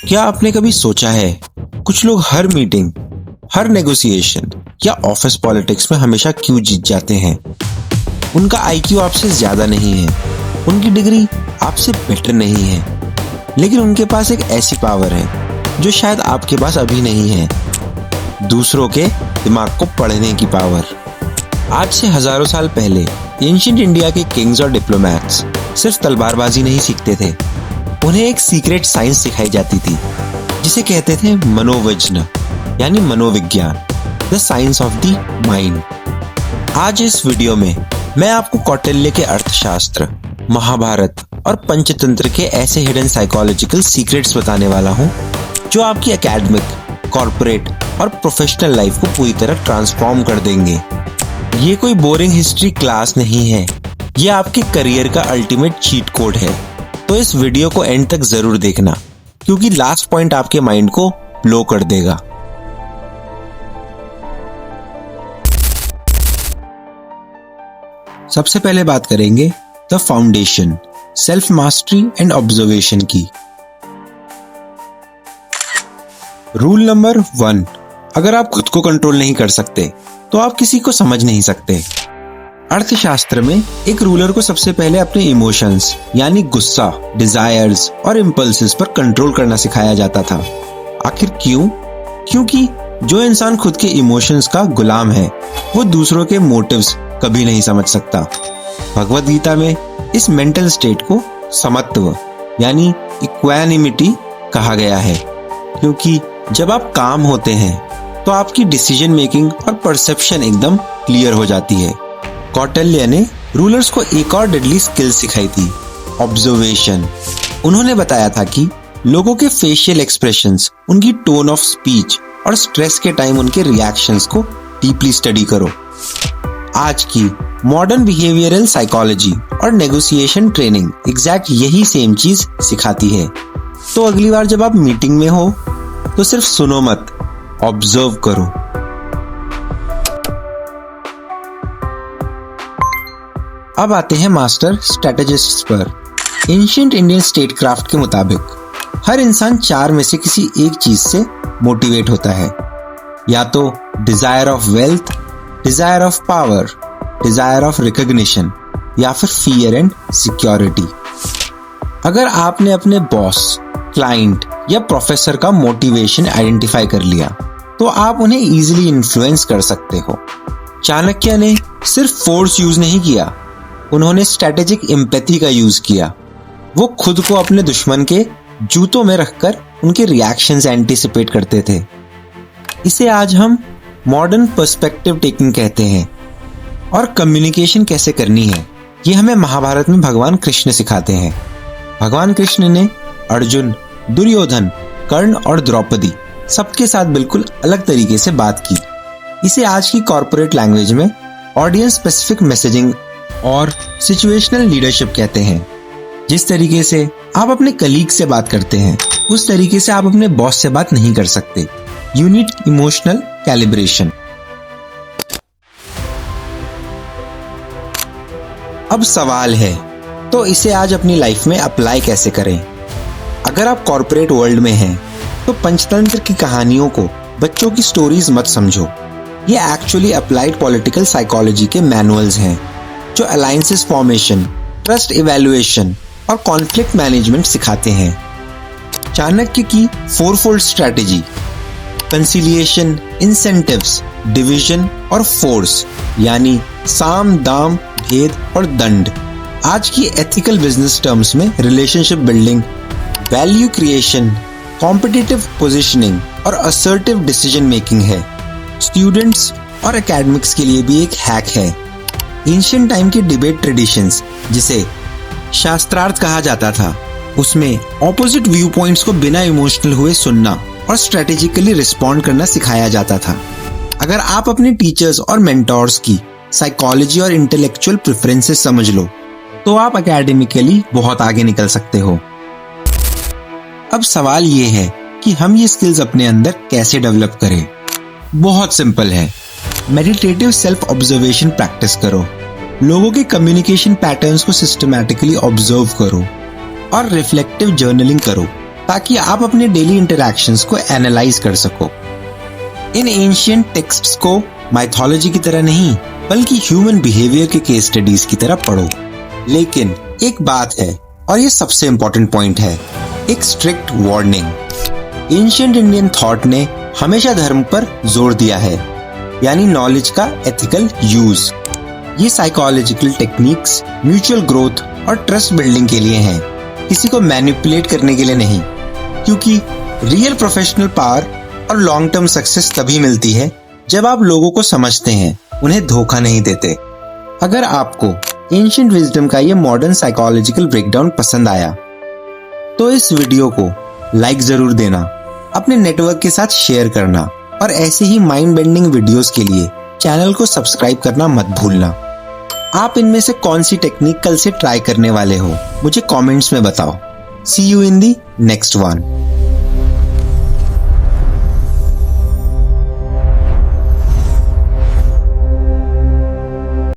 क्या आपने कभी सोचा है, कुछ लोग हर मीटिंग, हर नेगोशिएशन या ऑफिस पॉलिटिक्स में हमेशा क्यों जीत जाते हैं? उनका आईक्यू आपसे ज्यादा नहीं है, उनकी डिग्री आपसे बेटर नहीं है, लेकिन उनके पास एक ऐसी पावर है जो शायद आपके पास अभी नहीं है, दूसरों के दिमाग को पढ़ने की पावर। आज से हजारों साल पहले एंशिएंट इंडिया के किंग्स और डिप्लोमैट्स सिर्फ तलवारबाजी नहीं सीखते थे, उन्हें एक सीक्रेट साइंस सिखाई जाती थी जिसे कहते थे मनोविज्ञान, यानी मनोविज्ञान, the science of the mind. आज इस वीडियो में मैं आपको कौटिल्य के अर्थशास्त्र, महाभारत और पंचतंत्र के ऐसे हिडन साइकोलॉजिकल सीक्रेट्स बताने वाला हूँ जो आपकी एकेडमिक, कॉर्पोरेट और प्रोफेशनल लाइफ को पूरी तरह ट्रांसफॉर्म कर देंगे। ये कोई बोरिंग हिस्ट्री क्लास नहीं है, ये आपके करियर का अल्टीमेट चीट कोड है। तो इस वीडियो को एंड तक जरूर देखना, क्योंकि लास्ट पॉइंट आपके माइंड को ब्लो कर देगा। सबसे पहले बात करेंगे the foundation, self mastery and observation की। रूल नंबर 1, अगर आप खुद को कंट्रोल नहीं कर सकते तो आप किसी को समझ नहीं सकते। अर्थशास्त्र में एक रूलर को सबसे पहले अपने इमोशंस यानी गुस्सा, डिजायर्स और इम्पल्सेस पर कंट्रोल करना सिखाया जाता था। आखिर क्यों? क्योंकि जो इंसान खुद के इमोशंस का गुलाम है वो दूसरों के मोटिव्स कभी नहीं समझ सकता। भगवद गीता में इस मेंटल स्टेट को समत्व यानी इक्वानिमिटी कहा गया है, क्योंकि जब आप काम होते हैं तो आपकी डिसीजन मेकिंग और परसेप्शन एकदम क्लियर हो जाती है। कौटिल्य ने रूलर्स को एक और डेडली स्किल सिखाई थी, ऑब्जर्वेशन। उन्होंने बताया था कि लोगों के फेशियल एक्सप्रेशंस, उनकी टोन ऑफ स्पीच और स्ट्रेस के टाइम उनके रिएक्शंस को डीपली स्टडी करो। आज की मॉडर्न बिहेवियरल साइकोलॉजी और नेगोशिएशन ट्रेनिंग एग्जैक्ट यही सेम चीज सिखाती है। तो अगली बार जब आप मीटिंग में हो तो सिर्फ सुनो मत, ऑब्जर्व करो। अब आते हैं मास्टर स्ट्रेटेजिस्ट्स पर। एंशिएंट इंडियन स्टेट क्राफ्ट के मुताबिक हर इंसान 4 में से किसी एक चीज से मोटिवेट होता है, या तो desire of wealth, desire of power, desire of recognition या फिर फियर एंड सिक्योरिटी। अगर आपने अपने बॉस, क्लाइंट या प्रोफेसर का मोटिवेशन आइडेंटिफाई कर लिया तो आप उन्हें इजीली इन्फ्लुएंस कर सकते हो। चाणक्य ने सिर्फ फोर्स यूज नहीं किया, उन्होंने स्ट्रेटेजिक एम्पैथी का यूज किया। वो खुद को अपने दुश्मन के जूतों में रखकर उनके रिएक्शंस एंटीसिपेट करते थे। इसे आज हम मॉडर्न पर्सपेक्टिव टेकिंग कहते हैं। और कम्युनिकेशन कैसे करनी है ये हमें महाभारत में भगवान कृष्ण सिखाते हैं। भगवान कृष्ण ने अर्जुन, दुर्योधन, कर्ण और द्रौपदी सबके साथ बिल्कुल अलग तरीके से बात की। इसे आज की कॉर्पोरेट लैंग्वेज में ऑडियंस स्पेसिफिक मैसेजिंग और सिचुएशनल लीडरशिप कहते हैं। जिस तरीके से आप अपने कलीग से बात करते हैं उस तरीके से आप अपने बॉस से बात नहीं कर सकते। You need emotional calibration. अब सवाल है, तो इसे आज अपनी लाइफ में अप्लाई कैसे करें? अगर आप कॉर्पोरेट वर्ल्ड में हैं तो पंचतंत्र की कहानियों को बच्चों की स्टोरीज मत समझो। ये एक्चुअली अप्लाइड पॉलिटिकल साइकोलॉजी के मैनुअल्स हैं जो अलायंसेस फॉर्मेशन, ट्रस्ट इवैल्यूएशन और कॉन्फ्लिक्ट मैनेजमेंट सिखाते हैं। चाणक्य की 4-फोल्ड स्ट्रैटेजी, कंसिलिएशन, इंसेंटिव्स, डिवीजन और फोर्स यानी साम, दाम, भेद और दंड, आज की एथिकल बिजनेस टर्म्स में relationship building, value creation, competitive positioning और असर्टिव डिसीजन मेकिंग है। स्टूडेंट्स और एकेडमिक्स के लिए भी एक हैक है। एंशिएंट टाइम की डिबेट ट्रेडिशंस, जिसे शास्त्रार्थ कहा जाता था, उसमें ऑपोजिट व्यू पॉइंट्स को बिना इमोशनल हुए सुनना और स्ट्रेटेजिकली रिस्पॉन्ड करना सिखाया जाता था। अगर आप अपने टीचर्स और मेंटोर्स की साइकोलॉजी और इंटेलेक्चुअल प्रेफरेंसेस समझ लो तो आप एकेडमिकली बहुत आगे निकल सकते हो। अब सवाल ये है कि हम ये स्किल्स अपने अंदर कैसे डेवलप करें? बहुत सिंपल है, मेडिटेटिव सेल्फ ऑब्जर्वेशन प्रैक्टिस करो, लोगों के कम्युनिकेशन पैटर्न्स को सिस्टमैटिकली ऑब्जर्व करो और रिफ्लेक्टिव जर्नलिंग करो। ताकि आप अपने डेली इंटरैक्शंस को एनालाइज कर सको। इन एंशिएंट टेक्स्ट्स को माइथोलॉजी की तरह नहीं बल्कि ह्यूमन बिहेवियर के केस स्टडीज की तरह पढ़ो। लेकिन एक बात है, और ये सबसे इंपॉर्टेंट पॉइंट है, एक strict warning. Ancient Indian thought ने हमेशा धर्म पर जोर दिया है, यानी नॉलेज का एथिकल यूज। ये साइकोलॉजिकल टेक्निक्स म्यूचुअल ग्रोथ और ट्रस्ट बिल्डिंग के लिए हैं, किसी को मैनिपुलेट करने के लिए नहीं। क्योंकि रियल प्रोफेशनल पावर और लॉन्ग टर्म सक्सेस तभी मिलती है जब आप लोगों को समझते हैं, उन्हें धोखा नहीं देते। अगर आपको एंशिएंट विजडम का ये मॉडर्न साइकोलॉजिकल ब्रेकडाउन पसंद आया तो इस वीडियो को लाइक जरूर देना, अपने नेटवर्क के साथ शेयर करना और ऐसे ही माइंड बेंडिंग वीडियोस के लिए चैनल को सब्सक्राइब करना मत भूलना। आप इनमें से कौन सी टेक्निक कल से ट्राई करने वाले हो, मुझे कमेंट्स में बताओ। See you in the next one.